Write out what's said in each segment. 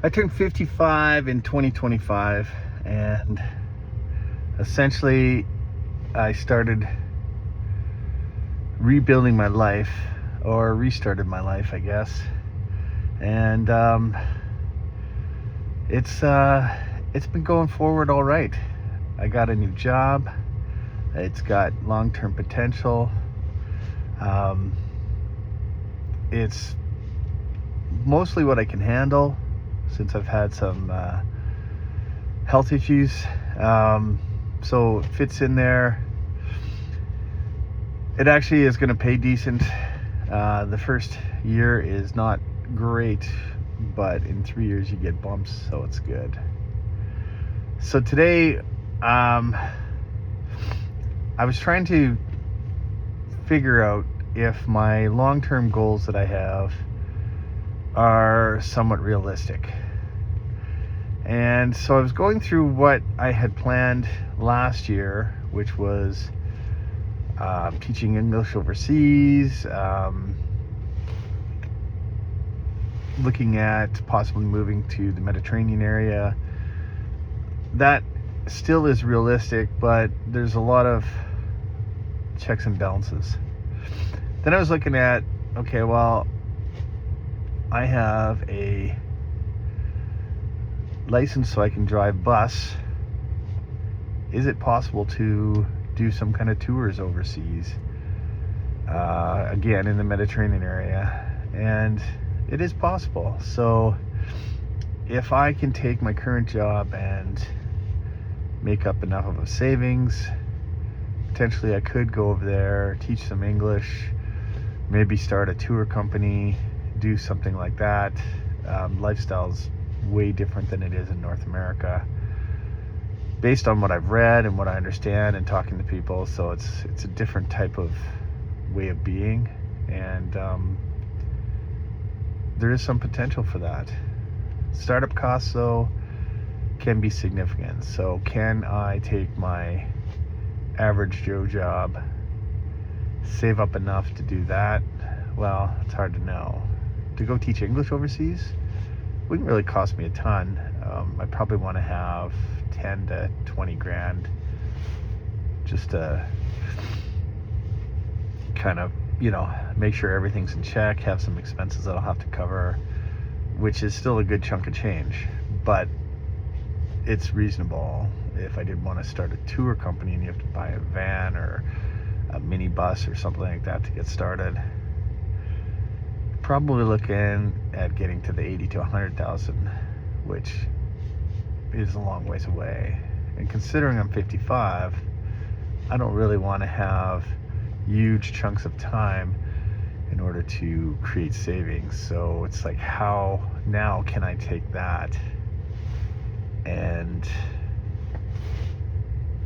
I turned 55 in 2025, and essentially I started rebuilding my life, or restarted my life, I guess. And it's been going forward all right. I got a new job. It's got long-term potential. It's mostly what I can handle, since I've had some health issues, so it fits in there. It actually is going to pay decent. The first year is not great, but in 3 years you get bumps, so it's good. So today I was trying to figure out if my long-term goals that I have are somewhat realistic. And so I was going through what I had planned last year, which was teaching English overseas, looking at possibly moving to the Mediterranean area. That still is realistic, but there's a lot of checks and balances. Then I was looking at, okay, well, I have a license so I can drive bus. Is it possible to do some kind of tours overseas, again in the Mediterranean area? And it is possible. So if I can take my current job and make up enough of a savings, potentially I could go over there, teach some English, maybe start a tour company, do something like that. Lifestyle's way different than it is in North America, based on what I've read and what I understand and talking to people. So it's a different type of way of being, and there is some potential for that. Startup costs, though, can be significant. So can I take my average Joe job, save up enough to do that? Well, it's hard to know. To go teach English overseas wouldn't really cost me a ton. I probably want to have 10 to 20 grand just to kind of, make sure everything's in check, have some expenses that I'll have to cover, which is still a good chunk of change, but it's reasonable. If I did want to start a tour company and you have to buy a van or a mini bus or something like that to get started, probably looking at getting to the 80 to 100,000, which is a long ways away. And considering I'm 55, I don't really want to have huge chunks of time in order to create savings. So it's like, how now can I take that and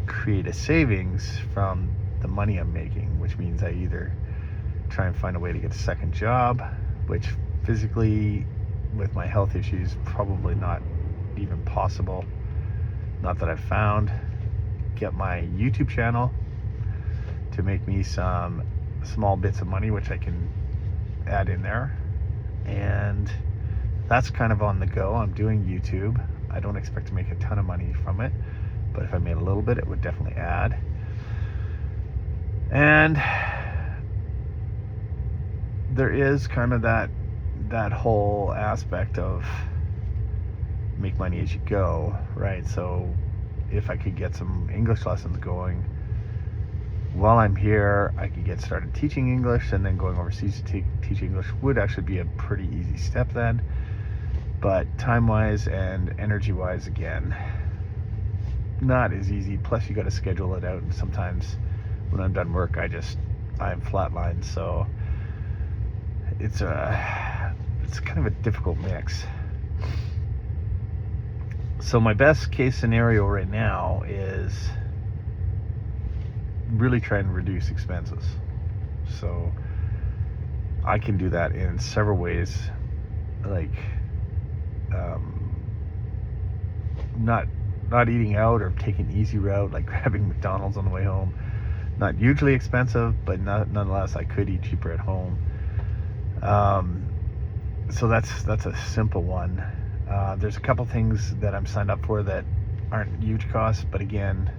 create a savings from the money I'm making, which means I either try and find a way to get a second job, which physically with my health issues probably not even possible, not that I've found. Get my YouTube channel to make me some small bits of money, which I can add in there, and that's kind of on the go. I'm doing YouTube. I don't expect to make a ton of money from it, but if I made a little bit, it would definitely add. And there is kind of that whole aspect of make money as you go, right? So if I could get some English lessons going while I'm here, I could get started teaching English, and then going overseas to teach English would actually be a pretty easy step then. But time-wise and energy-wise, again, not as easy. Plus you got to schedule it out, and sometimes when I'm done work, I'm flatlined. So it's kind of a difficult mix. So my best case scenario right now is really trying to reduce expenses. So I can do that in several ways, like not eating out or taking the easy route, like grabbing McDonald's on the way home. Not hugely expensive, but nonetheless I could eat cheaper at home. So that's a simple one. There's a couple things that I'm signed up for that aren't huge costs, but again,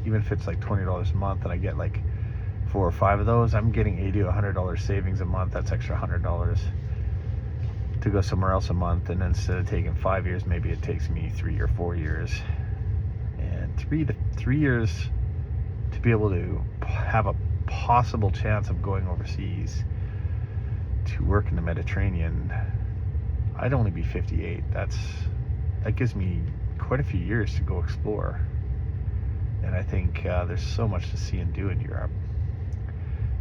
even if it's like $20 a month and I get like 4 or 5 of those, I'm getting $80 to $100 savings a month. That's extra $100 to go somewhere else a month. And instead of taking 5 years, maybe it takes me 3 or 4 years. And 3 years to be able to have a possible chance of going overseas to work in the Mediterranean, I'd only be 58. That gives me quite a few years to go explore. And I think there's so much to see and do in Europe.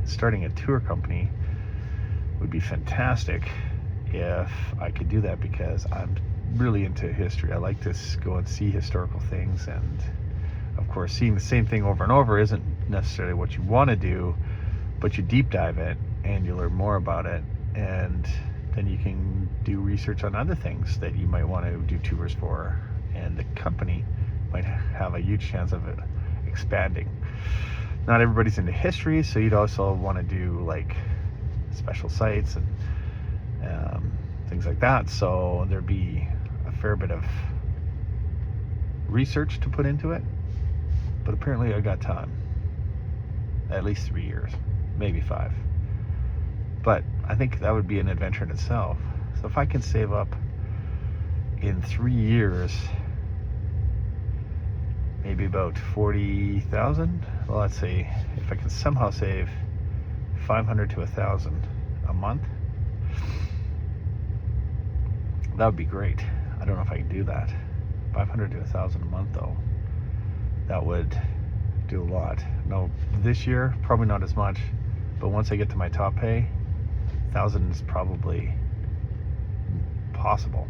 Starting a tour company would be fantastic if I could do that, because I'm really into history. I like to go and see historical things, and of course seeing the same thing over and over isn't necessarily what you want to do, but you deep dive it and you learn more about it, and then you can do research on other things that you might want to do tours for, and the company might have a huge chance of it expanding. Not everybody's into history, so you'd also want to do like special sites and things like that, so there'd be a fair bit of research to put into it. But apparently I got time, at least 3 years, maybe 5. But I think that would be an adventure in itself. So if I can save up in 3 years maybe about 40,000, well, let's say if I can somehow save 500 to 1,000 a month, that would be great. I don't know if I can do that. 500 to 1,000 a month though, that would do a lot. No, this year probably not as much, but once I get to my top pay, 1,000 is probably possible.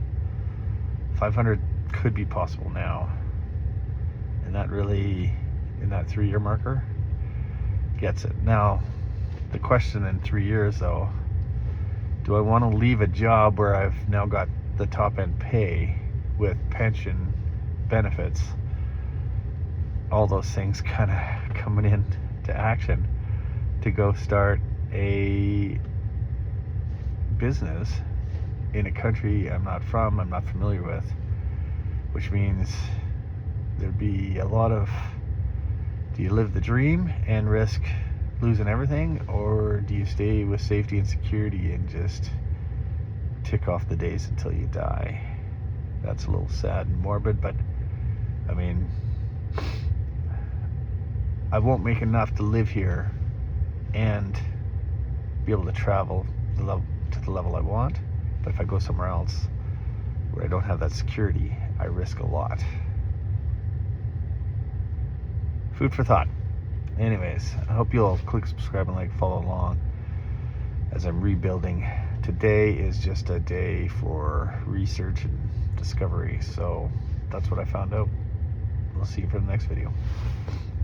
500 could be possible now, and that really, in that 3-year marker, gets it. Now the question in 3 years though, do I want to leave a job where I've now got the top end pay with pension, benefits, all those things kind of coming into action, to go start a business in a country I'm not from, I'm not familiar with, which means there'd be a lot of, do you live the dream and risk losing everything, or do you stay with safety and security and just tick off the days until you die? That's a little sad and morbid, but I mean, I won't make enough to live here and be able to travel to the level I want, but if I go somewhere else where I don't have that security, I risk a lot. Food for thought. Anyways, I hope you'll click subscribe and like, follow along as I'm rebuilding. Today is just a day for research and discovery, so that's what I found out. We'll see you for the next video.